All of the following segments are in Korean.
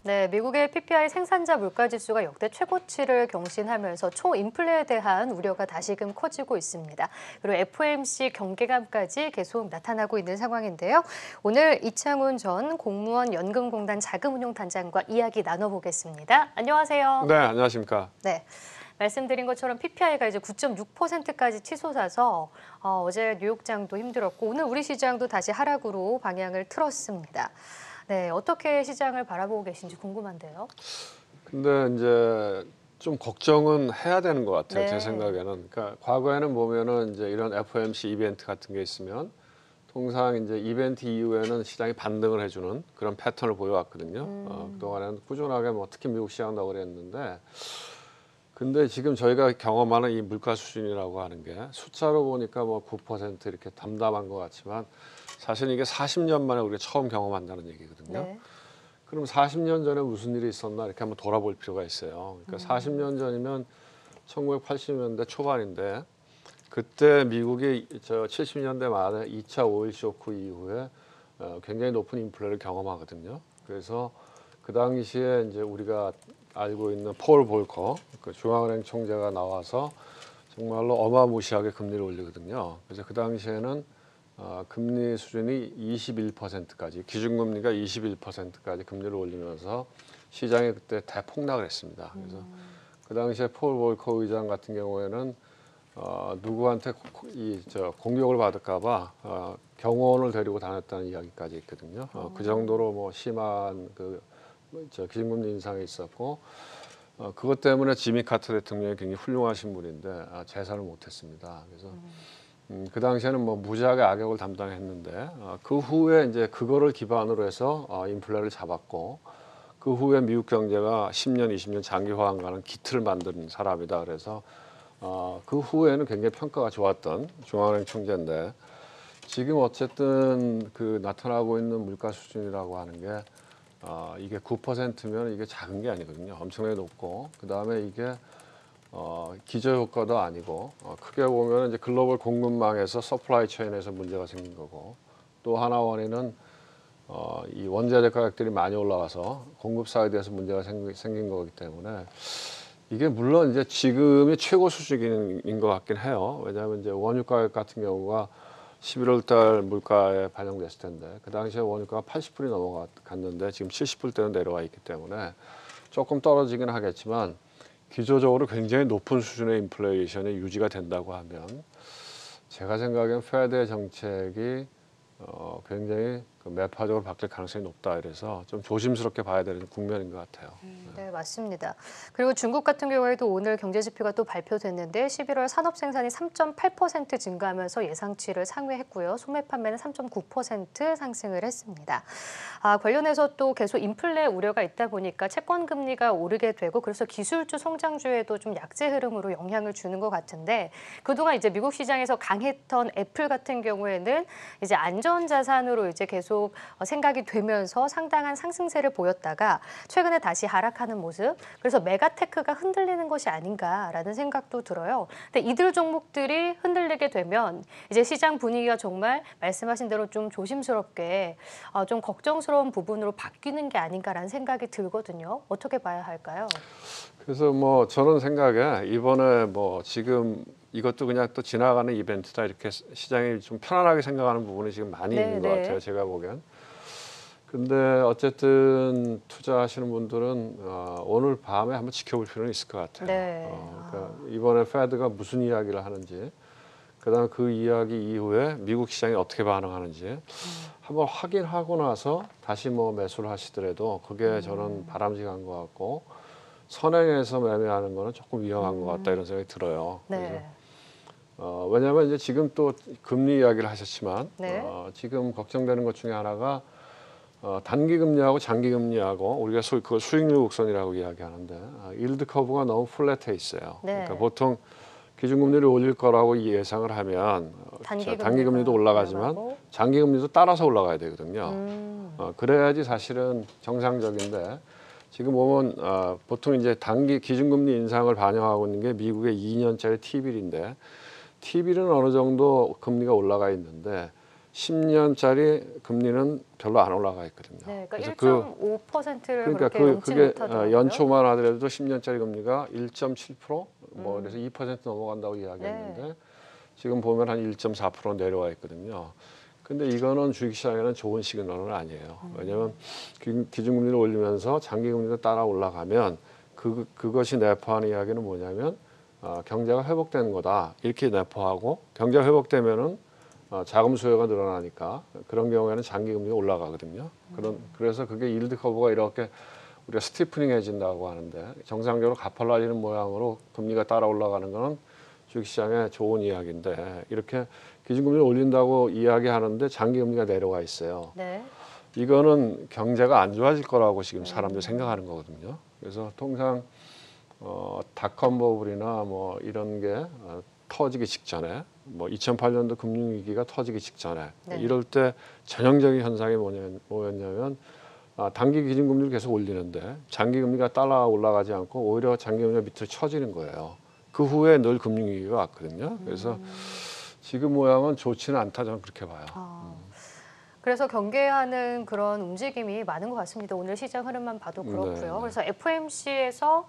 네, 미국의 PPI 생산자 물가지수가 역대 최고치를 경신하면서 초인플레에 대한 우려가 다시금 커지고 있습니다. 그리고 FOMC 경계감까지 계속 나타나고 있는 상황인데요. 오늘 이창훈 전 공무원 연금공단 자금운용단장과 이야기 나눠보겠습니다. 안녕하세요. 네, 안녕하십니까. 네. 말씀드린 것처럼 PPI가 이제 9.6%까지 치솟아서 어제 뉴욕장도 힘들었고 오늘 우리 시장도 다시 하락으로 방향을 틀었습니다. 네, 어떻게 시장을 바라보고 계신지 궁금한데요. 근데 이제 좀 걱정은 해야 되는 것 같아요. 네. 제 생각에는. 그러니까 과거에는 보면은 이제 이런 FOMC 이벤트 같은 게 있으면 통상 이제 이벤트 이후에는 시장이 반등을 해주는 그런 패턴을 보여왔거든요. 그동안에는 꾸준하게 뭐 특히 미국 시장도 그랬는데, 근데 지금 저희가 경험하는 이 물가 수준이라고 하는 게 숫자로 보니까 뭐 9% 이렇게 담담한 것 같지만 사실 이게 40년 만에 우리가 처음 경험한다는 얘기거든요. 네. 그럼 40년 전에 무슨 일이 있었나 이렇게 한번 돌아볼 필요가 있어요. 그러니까 40년 전이면 1980년대 초반인데 그때 미국이 70년대 말에 2차 오일 쇼크 이후에 굉장히 높은 인플레를 경험하거든요. 그래서 그 당시에 이제 우리가 알고 있는 폴 볼커 그 중앙은행 총재가 나와서 정말로 어마무시하게 금리를 올리거든요. 그래서 그 당시에는 금리 수준이 21%까지 기준금리가 21%까지 금리를 올리면서 시장이 그때 대폭락을 했습니다. 그래서 그 당시에 폴 볼커 의장 같은 경우에는 누구한테 공격을 받을까봐 경호원을 데리고 다녔다는 이야기까지 있거든요. 그 정도로 뭐 심한 기준금리 인상이 있었고 그것 때문에 지미 카터 대통령이 굉장히 훌륭하신 분인데 재산을 못했습니다. 그래서 그 당시에는 뭐 무지하게 악역을 담당했는데 그 후에 이제 그거를 기반으로 해서 인플레를 잡았고 그 후에 미국 경제가 10년, 20년 장기화한 가는 기틀을 만든 사람이다. 그래서 그 후에는 굉장히 평가가 좋았던 중앙은행 총재인데 지금 어쨌든 그 나타나고 있는 물가 수준이라고 하는 게 이게 9%면 이게 작은 게 아니거든요. 엄청나게 높고 그 다음에 이게 기저효과도 아니고 크게 보면 이제 글로벌 공급망에서 서플라이 체인에서 문제가 생긴 거고 또 하나 원인은 이 원자재 가격들이 많이 올라가서 공급 사이드에서 문제가 생긴 거기 때문에 이게 물론 이제 지금이 최고 수준인 것 같긴 해요. 왜냐하면 이제 원유 가격 같은 경우가 11월 달 물가에 반영됐을 텐데 그 당시에 원유가가 80불이 넘어갔는데 지금 70불대로 내려와 있기 때문에 조금 떨어지긴 하겠지만 기조적으로 굉장히 높은 수준의 인플레이션이 유지가 된다고 하면 제가 생각엔 페드의 정책이 굉장히 매파적으로 바뀔 가능성이 높다. 그래서 좀 조심스럽게 봐야 되는 국면인 것 같아요. 네, 맞습니다. 그리고 중국 같은 경우에도 오늘 경제 지표가 또 발표됐는데 11월 산업 생산이 3.8% 증가하면서 예상치를 상회했고요. 소매 판매는 3.9% 상승을 했습니다. 관련해서 또 계속 인플레 우려가 있다 보니까 채권 금리가 오르게 되고 그래서 기술주 성장주에도 좀 약세 흐름으로 영향을 주는 것 같은데 그동안 이제 미국 시장에서 강했던 애플 같은 경우에는 이제 안전 자산으로 이제 계속 생각이 되면서 상당한 상승세를 보였다가 최근에 다시 하락하는 모습. 그래서 메가테크가 흔들리는 것이 아닌가라는 생각도 들어요. 근데 이들 종목들이 흔들리게 되면 이제 시장 분위기가 정말 말씀하신 대로 좀 조심스럽게 좀 걱정스러운 부분으로 바뀌는 게 아닌가라는 생각이 들거든요. 어떻게 봐야 할까요? 그래서 뭐 저는 생각에 이번에 뭐 지금 이것도 그냥 또 지나가는 이벤트다 이렇게 시장이 좀 편안하게 생각하는 부분이 지금 많이 있는 것 같아요. 제가 보기엔. 근데 어쨌든 투자하시는 분들은 오늘 밤에 한번 지켜볼 필요는 있을 것 같아요. 네. 그러니까 이번에 페드가 무슨 이야기를 하는지 그다음에 그 이야기 이후에 미국 시장이 어떻게 반응하는지 한번 확인하고 나서 다시 뭐 매수를 하시더라도 그게 저는 바람직한 것 같고 선행해서 매매하는 거는 조금 위험한 것 같다 이런 생각이 들어요. 네. 그래서 왜냐하면 이제 지금 또 금리 이야기를 하셨지만 네. 지금 걱정되는 것 중에 하나가 단기 금리하고 장기 금리하고 우리가 그걸 수익률 곡선이라고 이야기하는데 일드 커브가 너무 플랫해 있어요. 네. 그러니까 보통 기준금리를 올릴 거라고 예상을 하면 단기 금리도 올라가지만 장기 금리도 따라서 올라가야 되거든요. 그래야지 사실은 정상적인데 지금 보면 보통 이제 단기 기준금리 인상을 반영하고 있는 게 미국의 2년짜리 T빌인데 T빌은 어느 정도 금리가 올라가 있는데 10년짜리 금리는 별로 안 올라가 있거든요. 네, 그러니까 그래서 1.5%를 그러니까 그렇게 넘지 못하더라고요. 연초만 하더라도 10년짜리 금리가 1.7% 뭐 음. 그래서 2% 넘어간다고 이야기했는데 네. 지금 보면 한 1.4% 내려와 있거든요. 근데 이거는 주식시장에는 좋은 시그널은 아니에요. 왜냐하면 기준금리를 올리면서 장기금리가 따라 올라가면 그것이 내포하는 이야기는 뭐냐면 경제가 회복되는 거다 이렇게 내포하고 경제가 회복되면은 자금 수요가 늘어나니까 그런 경우에는 장기금리가 올라가거든요. 그래서 그게 일드 커브가 이렇게 우리가 스티프닝해진다고 하는데 정상적으로 가팔라지는 모양으로 금리가 따라 올라가는 거는 주식시장에 좋은 이야기인데 이렇게 기준금리를 올린다고 이야기하는데 장기금리가 내려가 있어요. 네. 이거는 경제가 안 좋아질 거라고 지금 사람들이 생각하는 거거든요. 그래서 통상 닷컴 버블이나 뭐 이런 게 터지기 직전에 뭐 2008년도 금융위기가 터지기 직전에 네. 이럴 때 전형적인 현상이 뭐였냐면 단기 기준금리를 계속 올리는데 장기금리가 따라 올라가지 않고 오히려 장기금리가 밑으로 쳐지는 거예요. 그 후에 늘 금융위기가 왔거든요. 그래서 지금 모양은 좋지는 않다 저는 그렇게 봐요. 그래서 경계하는 그런 움직임이 많은 것 같습니다. 오늘 시장 흐름만 봐도 그렇고요. 네. 그래서 FOMC에서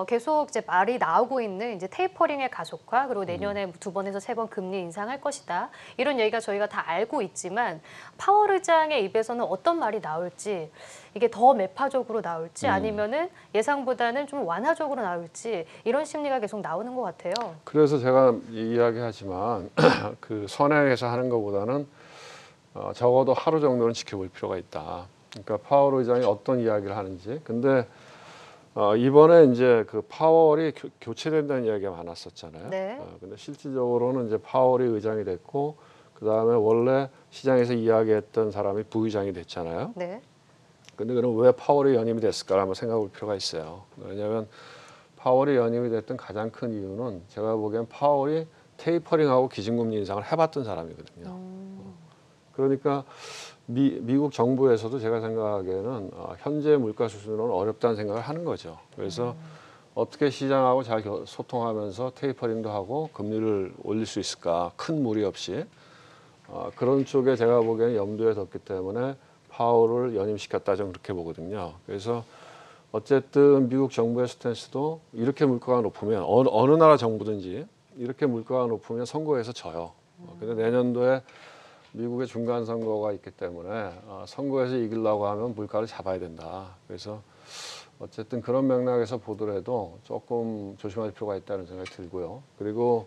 계속 이제 말이 나오고 있는 이제 테이퍼링의 가속화 그리고 내년에 2번에서 3번 금리 인상할 것이다. 이런 얘기가 저희가 다 알고 있지만 파월 의장의 입에서는 어떤 말이 나올지 이게 더 매파적으로 나올지 아니면은 예상보다는 좀 완화적으로 나올지 이런 심리가 계속 나오는 것 같아요. 그래서 제가 이야기하지만 그 선행해서 하는 것보다는 적어도 하루 정도는 지켜볼 필요가 있다. 그러니까 파월 의장이 어떤 이야기를 하는지. 근데 이번에 이제 그 파월이 교체된다는 이야기가 많았었잖아요. 네. 근데 실질적으로는 이제 파월이 의장이 됐고 그 다음에 원래 시장에서 이야기했던 사람이 부의장이 됐잖아요. 네. 근데 그럼 왜 파월이 연임이 됐을까 한번 생각해 볼 필요가 있어요. 왜냐하면 파월이 연임이 됐던 가장 큰 이유는 제가 보기엔 파월이 테이퍼링하고 기준금리 인상을 해봤던 사람이거든요. 그러니까 미국 정부에서도 제가 생각하기에는 현재 물가 수준은 어렵다는 생각을 하는 거죠. 그래서 어떻게 시장하고 잘 소통하면서 테이퍼링도 하고 금리를 올릴 수 있을까 큰 무리 없이 그런 쪽에 제가 보기에는 염두에 뒀기 때문에 파월을 연임시켰다 좀 그렇게 보거든요. 그래서 어쨌든 미국 정부의 스탠스도 이렇게 물가가 높으면 어느 나라 정부든지 이렇게 물가가 높으면 선거에서 져요. 근데 내년도에 미국의 중간 선거가 있기 때문에 선거에서 이기려고 하면 물가를 잡아야 된다. 그래서 어쨌든 그런 맥락에서 보더라도 조금 조심할 필요가 있다는 생각이 들고요. 그리고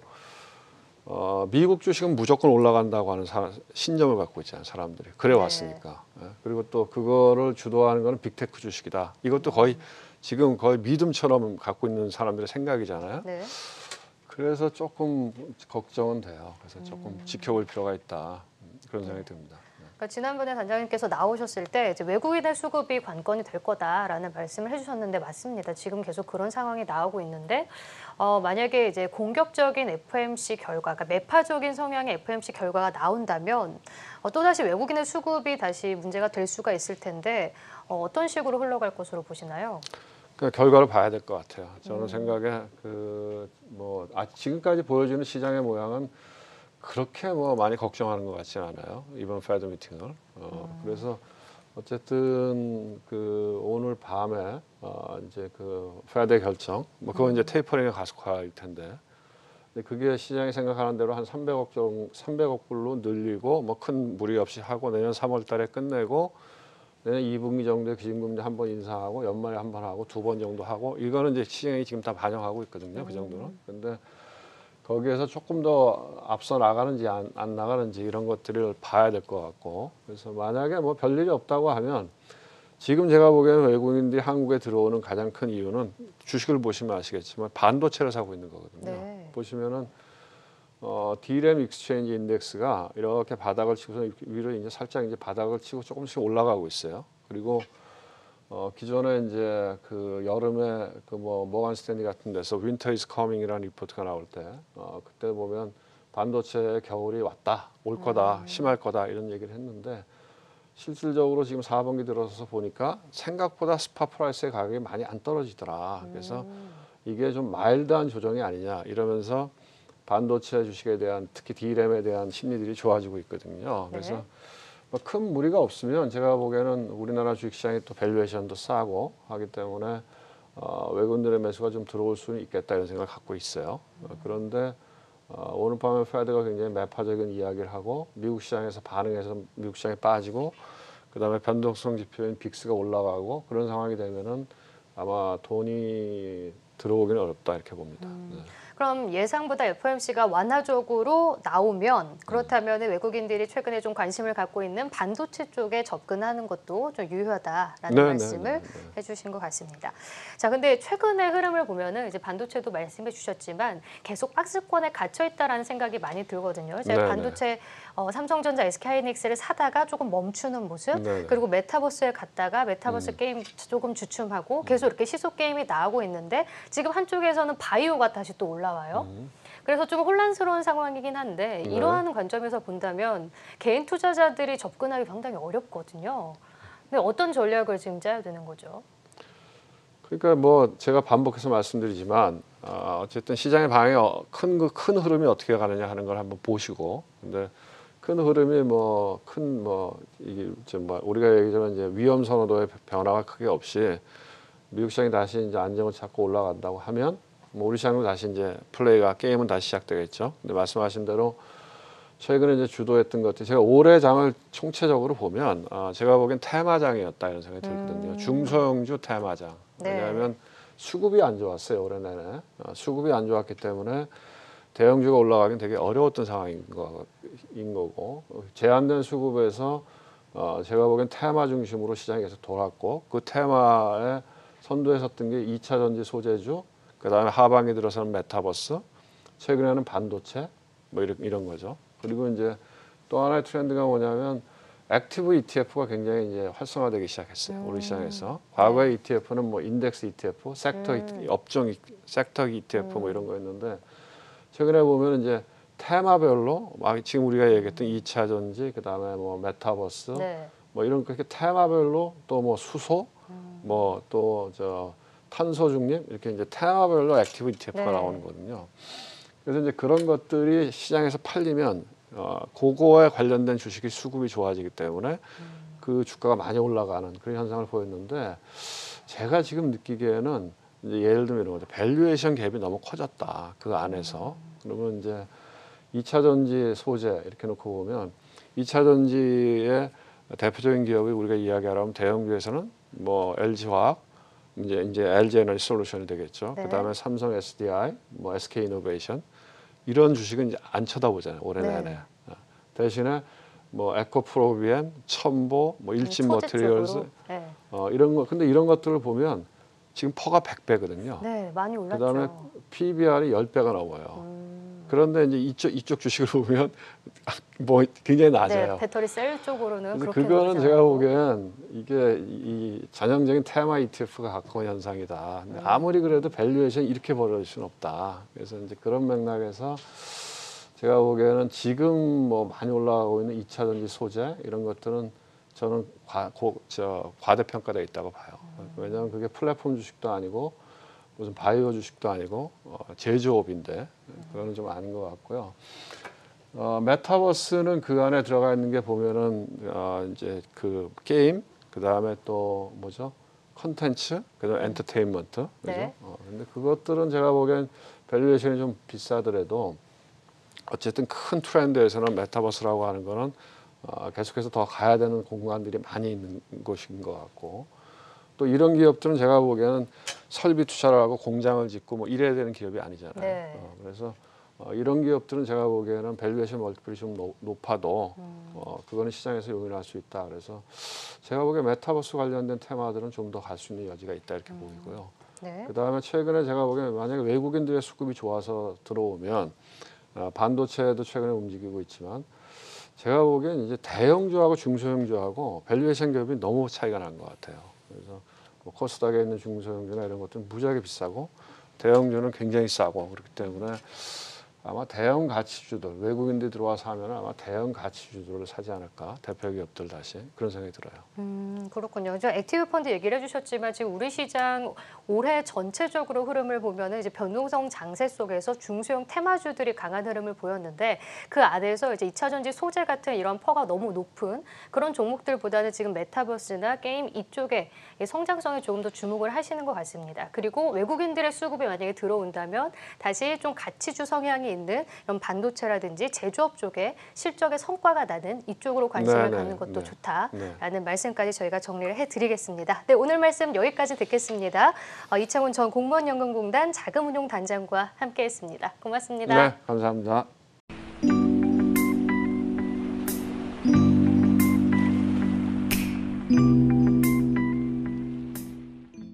미국 주식은 무조건 올라간다고 하는 신념을 갖고 있잖아요, 사람들이. 그래 네. 왔으니까. 그리고 또 그거를 주도하는 거는 빅테크 주식이다. 이것도 지금 거의 믿음처럼 갖고 있는 사람들의 생각이잖아요. 네. 그래서 조금 걱정은 돼요. 그래서 조금 지켜볼 필요가 있다. 그런 생각이 듭니다. 그러니까 지난번에 단장님께서 나오셨을 때 이제 외국인의 수급이 관건이 될 거다라는 말씀을 해주셨는데 맞습니다. 지금 계속 그런 상황이 나오고 있는데 만약에 이제 공격적인 FOMC 결과, 그러니까 매파적인 성향의 FOMC 결과가 나온다면 또다시 외국인의 수급이 다시 문제가 될 수가 있을 텐데 어떤 식으로 흘러갈 것으로 보시나요? 그 결과를 봐야 될 것 같아요. 저는 생각에 지금까지 보여주는 시장의 모양은 그렇게 뭐 많이 걱정하는 것 같지는 않아요. 이번 페드 미팅을. 그래서 어쨌든 그 오늘 밤에 이제 그 페드의 결정, 뭐 그건 이제 테이퍼링의 가속화일 텐데, 근데 그게 시장이 생각하는 대로 한 300억 불로 늘리고 뭐 큰 무리 없이 하고 내년 3월달에 끝내고 내년 2분기 정도에 기준금리 한 번 인상하고 연말에 한 번 하고 2번 정도 하고 이거는 이제 시장이 지금 다 반영하고 있거든요. 그 정도는. 근데 거기에서 조금 더 앞서 나가는지 안 나가는지 이런 것들을 봐야 될 것 같고 그래서 만약에 뭐 별일이 없다고 하면 지금 제가 보기에는 외국인들이 한국에 들어오는 가장 큰 이유는 주식을 보시면 아시겠지만 반도체를 사고 있는 거거든요. 네. 보시면은 D램 익스체인지 인덱스가 이렇게 바닥을 치고서 위로 이제 살짝 이제 바닥을 치고 조금씩 올라가고 있어요. 그리고 기존에 이제 그 여름에 그 뭐 모건 스탠리 같은 데서 윈터 이즈 커밍이라는 리포트가 나올 때 그때 보면 반도체의 겨울이 왔다, 올 거다, 심할 거다 이런 얘기를 했는데 실질적으로 지금 4분기 들어서서 보니까 생각보다 스팟 프라이스의 가격이 많이 안 떨어지더라. 그래서 이게 좀 마일드한 조정이 아니냐 이러면서 반도체 주식에 대한 특히 D램에 대한 심리들이 좋아지고 있거든요. 그래서 네. 뭐 큰 무리가 없으면 제가 보기에는 우리나라 주식시장이 또 밸류에이션도 싸고 하기 때문에 외국인들의 매수가 좀 들어올 수는 있겠다 이런 생각을 갖고 있어요. 그런데 오늘 밤에 페드가 굉장히 매파적인 이야기를 하고 미국 시장에서 반응해서 미국 시장에 빠지고 그다음에 변동성 지표인 빅스가 올라가고 그런 상황이 되면은 아마 돈이 들어오기는 어렵다 이렇게 봅니다. 네. 그럼 예상보다 FOMC가 완화적으로 나오면 그렇다면 외국인들이 최근에 좀 관심을 갖고 있는 반도체 쪽에 접근하는 것도 좀 유효하다라는 네, 말씀을 네, 네, 해주신 것 같습니다. 자, 근데 최근의 흐름을 보면은 이제 반도체도 말씀해 주셨지만 계속 박스권에 갇혀 있다라는 생각이 많이 들거든요. 이제 네, 반도체 삼성전자, SK하이닉스를 사다가 조금 멈추는 모습, 네, 네. 그리고 메타버스에 갔다가 메타버스 게임 조금 주춤하고 계속 이렇게 시속 게임이 나오고 있는데 지금 한쪽에서는 바이오가 다시 또 올라와요. 그래서 좀 혼란스러운 상황이긴 한데 네. 이러한 관점에서 본다면 개인 투자자들이 접근하기 상당히 어렵거든요. 근데 어떤 전략을 지금 짜야 되는 거죠? 그러니까 뭐 제가 반복해서 말씀드리지만 어쨌든 시장의 방향이 큰 흐름이 어떻게 가느냐 하는 걸 한번 보시고 근데 큰 흐름이 이게 좀 우리가 얘기하자면 이제 위험 선호도의 변화가 크게 없이 미국 시장이 다시 이제 안정을 찾고 올라간다고 하면 뭐 우리 시장도 다시 이제 게임은 다시 시작되겠죠. 근데 말씀하신 대로 최근에 이제 주도했던 것들 제가 올해 장을 총체적으로 보면 제가 보기엔 테마장이었다 이런 생각이 들거든요. 중소형주 테마장. 네. 왜냐하면 수급이 안 좋았어요 올해 내내. 수급이 안 좋았기 때문에 대형주가 올라가긴 되게 어려웠던 상황인 거고 제한된 수급에서 제가 보기엔 테마 중심으로 시장이 계속 돌았고 그 테마에 선두에 섰던 게 2차 전지 소재주, 그다음에 하반기 들어서는 메타버스, 최근에는 반도체 뭐 이런 거죠. 그리고 이제 또 하나의 트렌드가 뭐냐면 액티브 ETF가 굉장히 이제 활성화되기 시작했어요. 우리 시장에서. 과거의 ETF는 뭐 인덱스 ETF, 업종 섹터 ETF 뭐 이런 거였는데 최근에 보면 이제 테마별로 지금 우리가 얘기했던 2차 전지, 그다음에 뭐 메타버스, 네. 뭐 이런 그렇게 테마별로 또 뭐 수소, 뭐 또 탄소 중립 이렇게 이제 테마별로 액티브 ETF가 네. 나오는 거거든요. 그래서 이제 그런 것들이 시장에서 팔리면 그거에 관련된 주식이 수급이 좋아지기 때문에 그 주가가 많이 올라가는 그런 현상을 보였는데 제가 지금 느끼기에는 이제 예를 들면 이런 거죠. 밸류에이션 갭이 너무 커졌다. 그 안에서. 그러면 이제 2차 전지 소재 이렇게 놓고 보면 2차 전지의 대표적인 기업이 우리가 이야기하라면 대형주에서는 뭐 LG화학, 이제 LG 에너지 솔루션이 되겠죠. 네. 그다음에 삼성 SDI, 뭐 SK 이노베이션 이런 주식은 이제 안 쳐다보잖아요. 올해 네. 내내. 대신에 뭐 에코프로비엠, 첨보, 뭐 일진 소재 머티리얼스 쪽으로. 네. 이런 거 근데 이런 것들을 보면 지금 퍼가 100배거든요. 네, 많이 올랐죠. 그다음에 PBR이 10배가 넘어요. 그런데 이제 이쪽 주식을 보면 뭐 굉장히 낮아요. 네, 배터리 셀 쪽으로는 그래서 그렇게 그거는 높지 제가 않고. 보기엔 이게 이 전형적인 테마 ETF가 갖고 온 현상이다. 근데 아무리 그래도 밸류에이션이 이렇게 벌어질 수는 없다. 그래서 이제 그런 맥락에서 제가 보기에는 지금 뭐 많이 올라가고 있는 2차 전지 소재 이런 것들은 저는 과대평가되어 있다고 봐요. 왜냐하면 그게 플랫폼 주식도 아니고 무슨 바이오 주식도 아니고 제조업인데 그거는 좀 아닌 것 같고요. 메타버스는 그 안에 들어가 있는 게 보면은 이제 그 게임, 그 다음에 또 뭐죠? 컨텐츠, 그다음 엔터테인먼트, 그죠? 네. 근데 그것들은 제가 보기엔 밸류에이션이 좀 비싸더라도 어쨌든 큰 트렌드에서는 메타버스라고 하는 거는 계속해서 더 가야 되는 공간들이 많이 있는 곳인 것 같고 또 이런 기업들은 제가 보기에는 설비 투자를 하고 공장을 짓고 뭐 이래야 되는 기업이 아니잖아요. 네. 그래서 이런 기업들은 제가 보기에는 밸류에이션 멀티플이 좀 높아도 그거는 시장에서 용인할 수 있다. 그래서 제가 보기에 메타버스 관련된 테마들은 좀 더 갈 수 있는 여지가 있다 이렇게 보이고요. 네. 그다음에 최근에 제가 보기에 만약에 외국인들의 수급이 좋아서 들어오면 반도체도 최근에 움직이고 있지만 제가 보기엔 이제 대형주하고 중소형주하고 밸류에이션 갭이 너무 차이가 난 것 같아요. 그래서 뭐 코스닥에 있는 중소형주나 이런 것들은 무지하게 비싸고 대형주는 굉장히 싸고 그렇기 때문에 아마 대형 가치주들, 외국인들이 들어와서 하면 아마 대형 가치주들을 사지 않을까, 대표 기업들 다시 그런 생각이 들어요. 그렇군요. 저 액티브 펀드 얘기를 해주셨지만 지금 우리 시장 올해 전체적으로 흐름을 보면은 이제 변동성 장세 속에서 중소형 테마주들이 강한 흐름을 보였는데 그 안에서 이제 2차 전지 소재 같은 이런 퍼가 너무 높은 그런 종목들보다는 지금 메타버스나 게임 이쪽에 성장성에 조금 더 주목을 하시는 것 같습니다. 그리고 외국인들의 수급이 만약에 들어온다면 다시 좀 가치주 성향이 있는 이런 반도체라든지 제조업 쪽에 실적의 성과가 나는 이쪽으로 관심을 갖는 것도 좋다라는 말씀까지 저희가 정리를 해드리겠습니다. 네, 오늘 말씀 여기까지 듣겠습니다. 이창훈 전 공무원연금공단 자금운용단장과 함께했습니다. 고맙습니다. 네, 감사합니다.